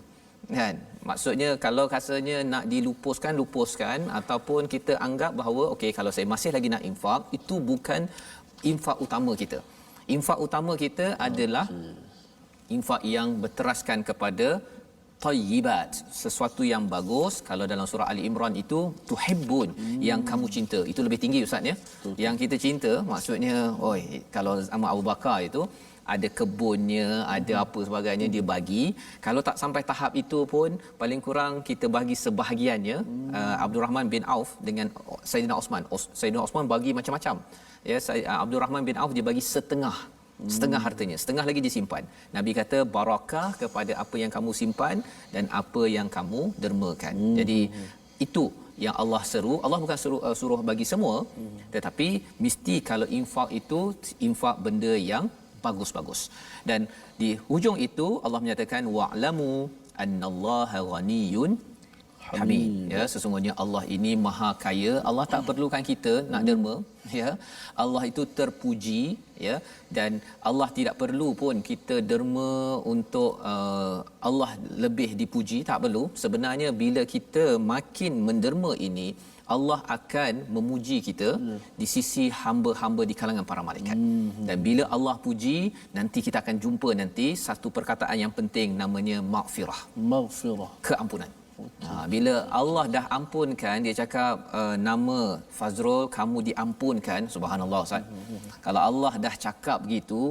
kan. Maksudnya kalau rasanya nak lepuskan, ataupun kita anggap bahawa okey, kalau saya masih lagi nak infak, itu bukan infak utama kita. Infak utama kita adalah infak yang berteraskan kepada tayyibat, sesuatu yang bagus. Kalau dalam surah Ali Imran itu tuhibbun, yang kamu cinta. Itu lebih tinggi ustaz ya. Yang kita cinta maksudnya kalau zaman Abu Bakar itu ada kebunnya, ada apa sebagainya dia bagi. Kalau tak sampai tahap itu pun paling kurang kita bagi sebahagiannya. Abdul Rahman bin Auf dengan Sayyidina Osman. Sayyidina Osman bagi macam-macam. Ya, Abdul Rahman bin Auf dia bagi setengah hartanya, setengah lagi disimpan. Nabi kata barakah kepada apa yang kamu simpan dan apa yang kamu dermakan. Jadi itu yang Allah seru. Allah bukan suruh bagi semua, tetapi mesti kalau infak itu infak benda yang bagus-bagus. Dan di hujung itu Allah menyatakan wa'lamu annallaha ghaniyyun hamid. Ya, sesungguhnya Allah ini maha kaya. Allah tak perlukan kita nak derma, ya. Allah itu terpuji, ya, dan Allah tidak perlu pun kita derma untuk Allah lebih dipuji, tak perlu. Sebenarnya bila kita makin menderma ini, Allah akan memuji kita di sisi hamba-hamba di kalangan para malaikat. Dan bila Allah puji, nanti kita akan jumpa nanti satu perkataan yang penting namanya maghfirah. Keampunan. Bila Allah dah ampunkan, dia cakap nama Fazrul kamu diampunkan, subhanallah Ustaz. Kalau Allah dah cakap begitu,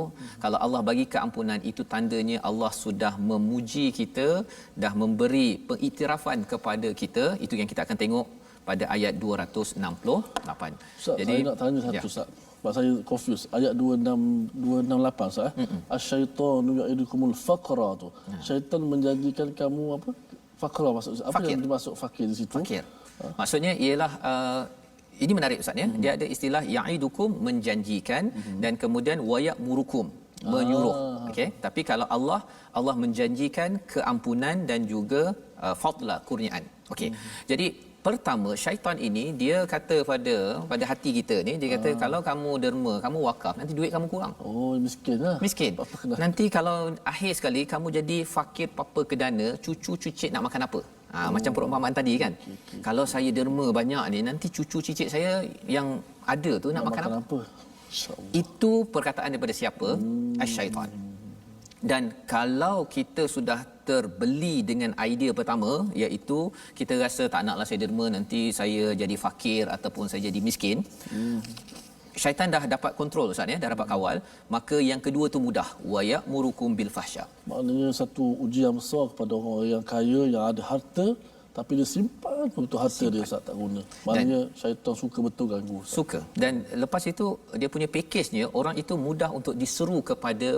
kalau Allah bagi keampunan, itu tandanya Allah sudah memuji kita, dah memberi pengiktirafan kepada kita. Itu yang kita akan tengok pada ayat 268. Ustaz, jadi saya nak tanya satu Ustaz. Sebab saya confuse ayat 268 Ustaz. Asyaitanu ya'idukumul faqra tu. Syaitan menjadikan kamu apa? Faqra maksud apa fakir. yang dimaksud fakir di situ? Fakir. Maksudnya ialah ini menarik Ustaz ya. Dia ada istilah ya'idukum menjanjikan dan kemudian wayamurukum menyuruh. Okey. Tapi kalau Allah menjanjikan keampunan dan juga fadla kurniaan. Okey. Jadi pertama syaitan ini dia kata pada hati kita ni, dia kata kalau kamu derma, kamu wakaf, nanti duit kamu kurang. Miskinlah. Miskin. Nanti kalau akhir sekali kamu jadi fakir papa kedana, cucu cicit nak makan apa? Macam perumpamaan tadi kan. Kalau saya derma banyak ni, nanti cucu cicit saya yang ada tu nak makan apa? Itu perkataan daripada siapa? Asy-syaitan. Dan kalau kita sudah terbeli dengan idea pertama, iaitu kita rasa tak naklah saya derma, nanti saya jadi fakir ataupun saya jadi miskin. Syaitan dah dapat kontrol Ustaz ya, dah dapat kawal. Maka yang kedua tu mudah, wa ya'murukum bil fahsya. Maknanya satu ujian besar kepada orang yang kaya yang ada harta tapi dia simpan betul harta dia Ustaz tak guna. Maknanya syaitan suka betul ganggu Ustaz. Suka. Dan lepas itu dia punya pakejnya, orang itu mudah untuk diseru kepada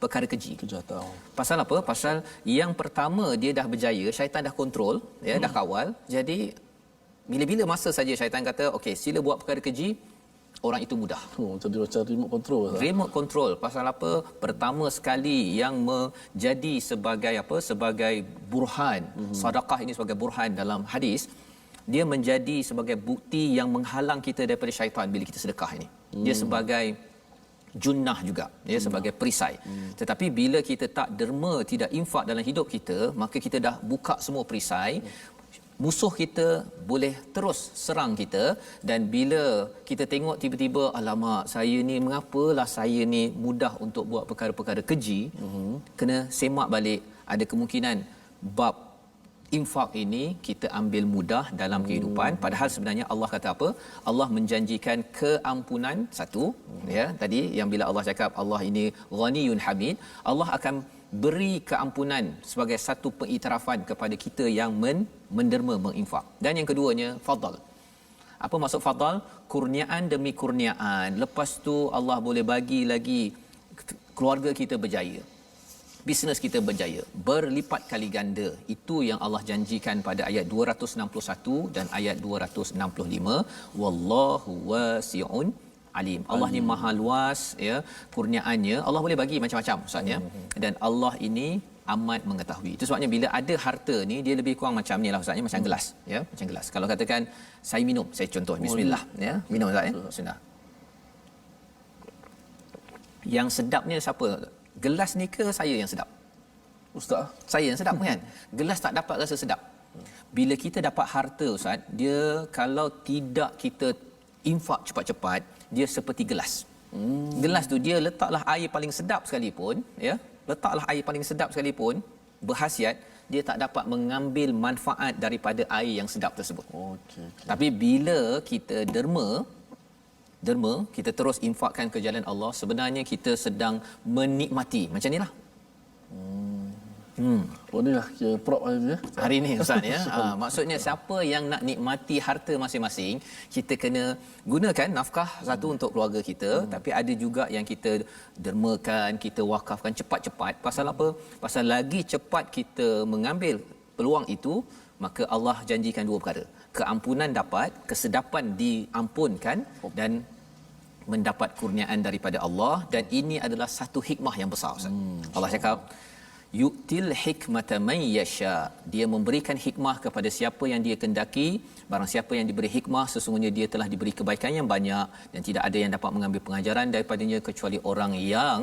perkara keji. Kejahatan. Pasal apa? Pasal yang pertama dia dah berjaya, syaitan dah kontrol, ya, dah kawal. Jadi bila-bila masa saja syaitan kata, okey, sila buat perkara keji, orang itu mudah. Jadi macam remote control Ustaz. Remote control. Pasal apa? Pertama sekali yang menjadi sebagai apa? Sebagai burhan. Sedekah ini sebagai burhan dalam hadis, dia menjadi sebagai bukti yang menghalang kita daripada syaitan bila kita sedekah ini. Dia sebagai junnah juga, ya, sebagai perisai. Tetapi bila kita tak derma, tidak infak dalam hidup kita, maka kita dah buka semua perisai. Musuh kita boleh terus serang kita, dan bila kita tengok tiba-tiba, alamak, saya ni mengapalah saya ni mudah untuk buat perkara-perkara keji, kena semak balik. Ada kemungkinan bab infak ini kita ambil mudah dalam kehidupan, padahal sebenarnya Allah kata apa? Allah menjanjikan keampunan satu, ya, tadi yang bila Allah cakap Allah ini Ghaniyyun Hamid, Allah akan beri keampunan sebagai satu pengiktirafan kepada kita yang menderma menginfak. Dan yang keduanya fadal. Apa maksud fadal? Kurniaan demi kurniaan. Lepas tu Allah boleh bagi lagi keluarga kita berjaya, bisnes kita berjaya, berlipat kali ganda. Itu yang Allah janjikan pada ayat 261 dan ayat 265. Wallahu wasi'un alim. Allah ni maha luas, ya, kurniaannya. Allah boleh bagi macam-macam Ustaz ya. Dan Allah ini amat mengetahui. Itu sebabnya bila ada harta ni, dia lebih kurang macam ni lah Ustaz ya, macam gelas, ya, macam gelas. Kalau katakan saya minum, saya contoh bismillah, ya, minum Ustaz ya. Bismillah. Yang sedapnya siapa? Gelas ni ke saya yang sedap? Ustaz, saya yang sedap kan? Gelas tak dapat rasa sedap. Bila kita dapat harta Ustaz, dia kalau tidak kita infak cepat-cepat, dia seperti gelas. Gelas tu dia letaklah air paling sedap sekalipun, ya, letaklah air paling sedap sekalipun, berkhasiat, dia tak dapat mengambil manfaat daripada air yang sedap tersebut. Okey. Tapi bila kita derma, kita terus infakkan ke jalan Allah, sebenarnya kita sedang menikmati. Macam inilah. Oh ni lah kira prop hari ni ya. Hari ni Ustaz ya. Maksudnya siapa yang nak nikmati harta masing-masing, kita kena gunakan nafkah satu untuk keluarga kita, tapi ada juga yang kita dermakan, kita wakafkan cepat-cepat. Pasal apa? Pasal lagi cepat kita mengambil peluang itu, maka Allah janjikan dua perkara. Keampunan dapat, kesedapan diampunkan, dan mendapat kurniaan daripada Allah. Dan ini adalah satu hikmah yang besar Ustaz. Allah cakap yu'til hikmata man yasha, dia memberikan hikmah kepada siapa yang dia kendaki. Barang siapa yang diberi hikmah, sesungguhnya dia telah diberi kebaikan yang banyak, dan tidak ada yang dapat mengambil pengajaran daripadanya kecuali orang yang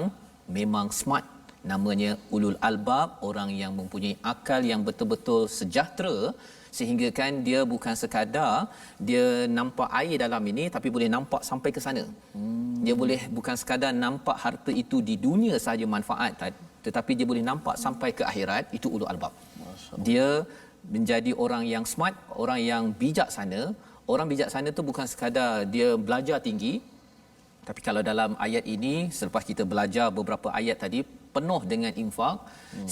memang smart, namanya ulul albab, orang yang mempunyai akal yang betul-betul sejahtera, sehingga kan dia bukan sekadar dia nampak air dalam ini, tapi boleh nampak sampai ke sana. Dia boleh bukan sekadar nampak harta itu di dunia sahaja manfaat, tetapi dia boleh nampak sampai ke akhirat. Itu ulul albab. Dia menjadi orang yang smart, orang yang bijaksana. Orang bijaksana tu bukan sekadar dia belajar tinggi, tapi kalau dalam ayat ini, selepas kita belajar beberapa ayat tadi, penuh dengan infak.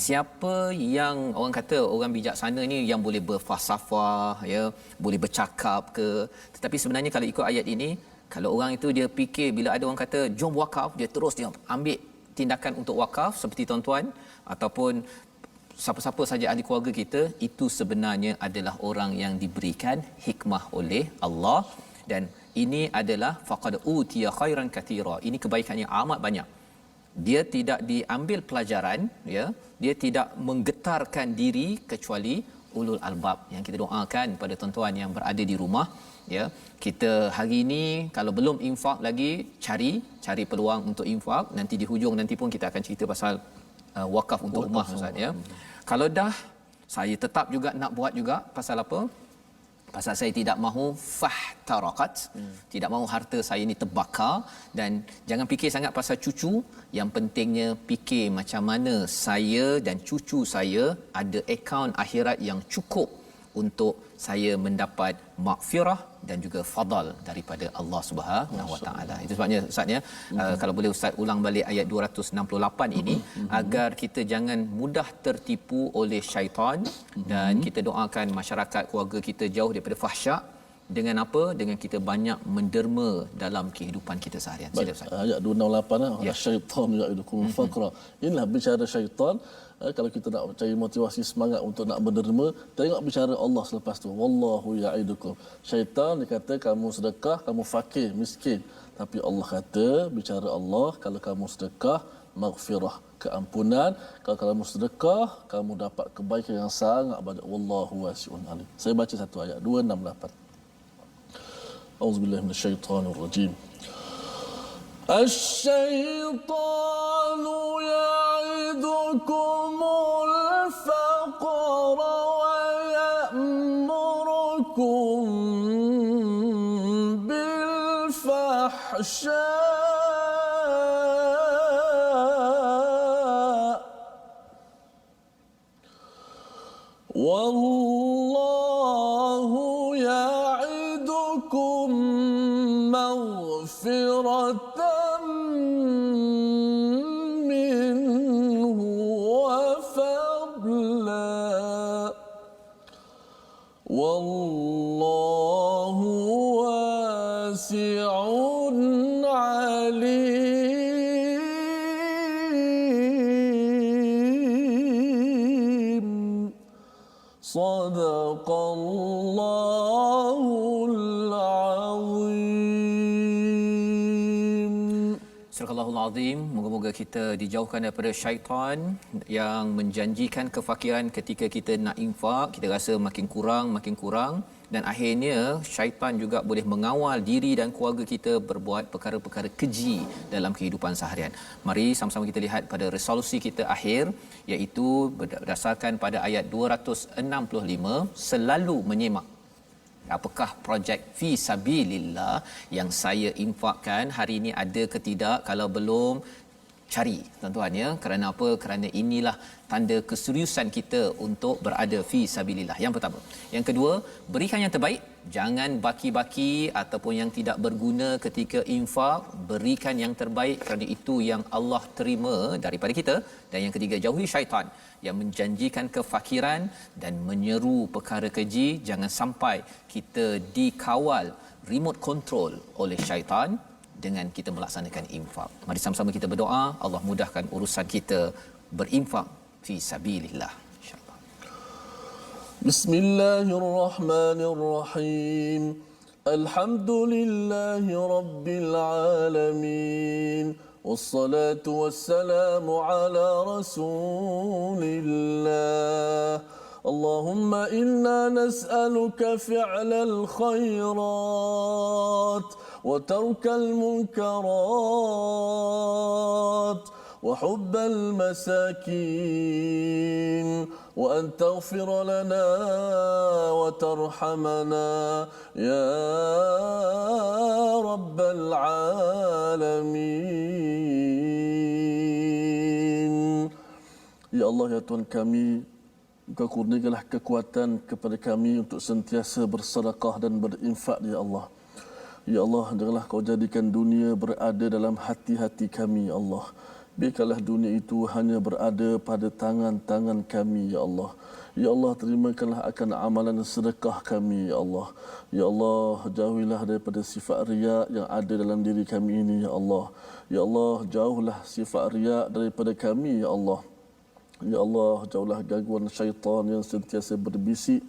Siapa yang orang kata orang bijaksana ni yang boleh berfalsafah ya, boleh bercakap ke, tetapi sebenarnya kalau ikut ayat ini, kalau orang itu dia fikir bila ada orang kata jom wakaf, dia terus dia ambil tindakan untuk wakaf, seperti tuan-tuan ataupun siapa-siapa saja ahli keluarga kita, itu sebenarnya adalah orang yang diberikan hikmah oleh Allah. Dan ini adalah faqad utiya khairan katira, ini kebaikan yang amat banyak. Dia tidak diambil pelajaran ya, dia tidak menggetarkan diri kecuali ulul albab. Yang kita doakan pada tuan-tuan yang berada di rumah ya, kita hari ini kalau belum infak lagi, cari peluang untuk infak. Nanti di hujung nanti pun kita akan cerita pasal wakaf untuk rumah Ustaz ya. Kalau dah, saya tetap juga nak buat juga. Pasal apa? Pasal saya tidak mahu fahtarakat, tidak mahu harta saya ni terbakar. Dan jangan fikir sangat pasal cucu, yang pentingnya fikir macam mana saya dan cucu saya ada akaun akhirat yang cukup untuk saya mendapat maghfirah dan juga fadal daripada Allah Subhanahu Wa Taala. Itu sebabnya Ustaz ya, kalau boleh Ustaz ulang balik ayat 268 ini, agar kita jangan mudah tertipu oleh syaitan, dan kita doakan masyarakat keluarga kita jauh daripada fahsyak. Dengan apa? Dengan kita banyak menderma dalam kehidupan kita seharian. Sila Ustaz. Ayat 268 ya. Syaitan ya'idukum faqra. Inilah bicara syaitan. Kalau kita nak cari motivasi semangat untuk nak berderma, tengok bicara Allah selepas tu. Wallahu ya'idukum. Syaitan dia kata kamu sedekah, kamu fakir, miskin. Tapi Allah kata, bicara Allah, kalau kamu sedekah, maghfirah, keampunan. Kalau kamu sedekah, kamu dapat kebaikan yang sangat banyak. Wallahu wasi'un alim. Saya baca satu ayat 268. Auzubillahi minasyaitonir rajim. الشيطان يعدكم الفقر ويأمركم بالفحشاء والله يعدكم مغفرة منه وفضلا والله واسع عليم صدق الله العظيم. Surah Allahul Azim. Moga-moga kita dijauhkan daripada syaitan yang menjanjikan kefakiran ketika kita nak infak, kita rasa makin kurang, dan akhirnya syaitan juga boleh mengawal diri dan keluarga kita berbuat perkara-perkara keji dalam kehidupan seharian. Mari sama-sama kita lihat pada resolusi kita akhir, iaitu berdasarkan pada ayat 265, selalu menyemak apakah projek fi sabilillah yang saya infakkan hari ini, ada ke tidak. Kalau belum, cari tuan-tuan ya. Kerana apa? Kerana inilah tanda keseriusan kita untuk berada fi sabilillah. Yang pertama. Yang kedua, berikan yang terbaik, jangan baki-baki ataupun yang tidak berguna ketika infak. Berikan yang terbaik kerana itu yang Allah terima daripada kita. Dan yang ketiga, jauhi syaitan yang menjanjikan kefakiran dan menyeru perkara keji. Jangan sampai kita dikawal, remote control oleh syaitan dengan kita melaksanakan infak. Mari sama-sama kita berdoa, Allah mudahkan urusan kita berinfak fi sabilillah, insyaallah. Bismillahirrahmanirrahim. Alhamdulillahi rabbil alamin. Wassalatu wassalamu ala rasulillah. Allahumma inna nas'aluka fi'lal khairat وترك المنكرات وحب المساكين وأن تغفر لنا وترحمنا يا رب العالمين. Ya Allah, ya Tuhan kami, Engkau kurniakanlah kekuatan kepada kami untuk sentiasa bersedekah dan berinfak, ya Allah. Ya Allah, janganlah Kau jadikan dunia berada dalam hati-hati kami, ya Allah. Biarkanlah dunia itu hanya berada pada tangan-tangan kami, ya Allah. Ya Allah, terimakanlah akan amalan sedekah kami, ya Allah. Ya Allah, jauhilah daripada sifat riak yang ada dalam diri kami ini, ya Allah. Ya Allah, jauhlah sifat riak daripada kami, ya Allah. Ya Allah, jauhlah gangguan syaitan yang sentiasa berbisik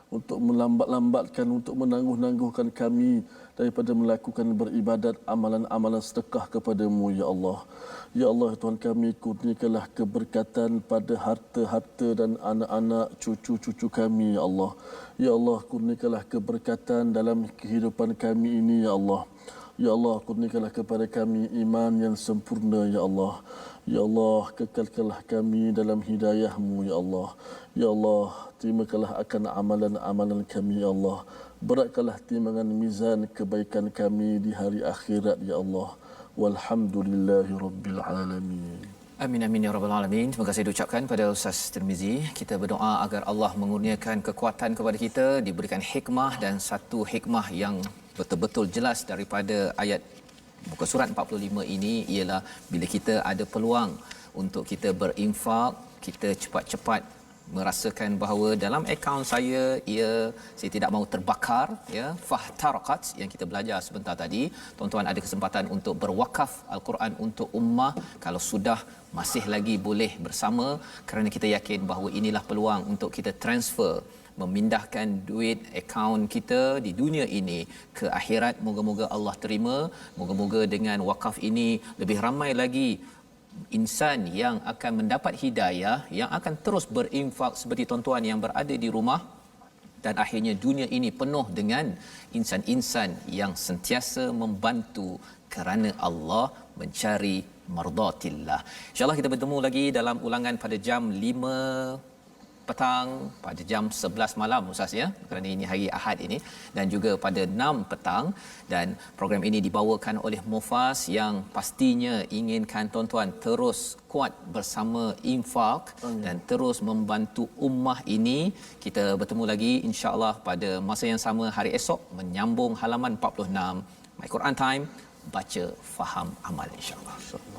untuk melambat-lambatkan, untuk menangguh-nangguhkan kami daripada melakukan beribadat amalan-amalan sedekah kepadamu, ya Allah. Ya Allah, Tuhan kami, kurniakanlah keberkatan pada harta-harta dan anak-anak cucu-cucu kami, ya Allah. Ya Allah, kurniakanlah keberkatan dalam kehidupan kami ini, ya Allah. Ya Allah, kurniakanlah kepada kami iman yang sempurna, ya Allah. Ya Allah, kekalkanlah kami dalam hidayah-Mu, ya Allah. Ya Allah, terimakanlah akan amalan-amalan kami, ya Allah. Beratkanlah timbangan mizan kebaikan kami di hari akhirat, ya Allah. Walhamdulillahi rabbil alamin. Amin amin ya rabbal alamin. Terima kasih diucapkan pada Ustaz Tirmizi. Kita berdoa agar Allah mengurniakan kekuatan kepada kita, diberikan hikmah, dan satu hikmah yang betul-betul jelas daripada ayat muka surat 45 ini ialah bila kita ada peluang untuk kita berinfak, kita cepat-cepat merasakan bahawa dalam akaun saya saya tidak mahu terbakar, ya, fahtaraqat yang kita belajar sebentar tadi. Tuan-tuan ada kesempatan untuk berwakaf al-Quran untuk ummah kalau sudah masih lagi boleh bersama, kerana kita yakin bahawa inilah peluang untuk kita transfer, memindahkan duit akaun kita di dunia ini ke akhirat. Moga-moga Allah terima. Moga-moga dengan wakaf ini lebih ramai lagi insan yang akan mendapat hidayah, yang akan terus berinfak seperti tuan-tuan yang berada di rumah, dan akhirnya dunia ini penuh dengan insan-insan yang sentiasa membantu kerana Allah, mencari mardatillah. InsyaAllah kita bertemu lagi dalam ulangan pada jam 5 petang, pada jam 11 malam Ustaz, ya, kerana ini hari Ahad ini, dan juga pada 6 petang. Dan program ini dibawakan oleh Mufas yang pastinya inginkan tuan-tuan terus kuat bersama infak dan terus membantu ummah ini. Kita bertemu lagi insya-Allah pada masa yang sama hari esok, menyambung halaman 46 My Quran Time, baca faham amal, insya-Allah.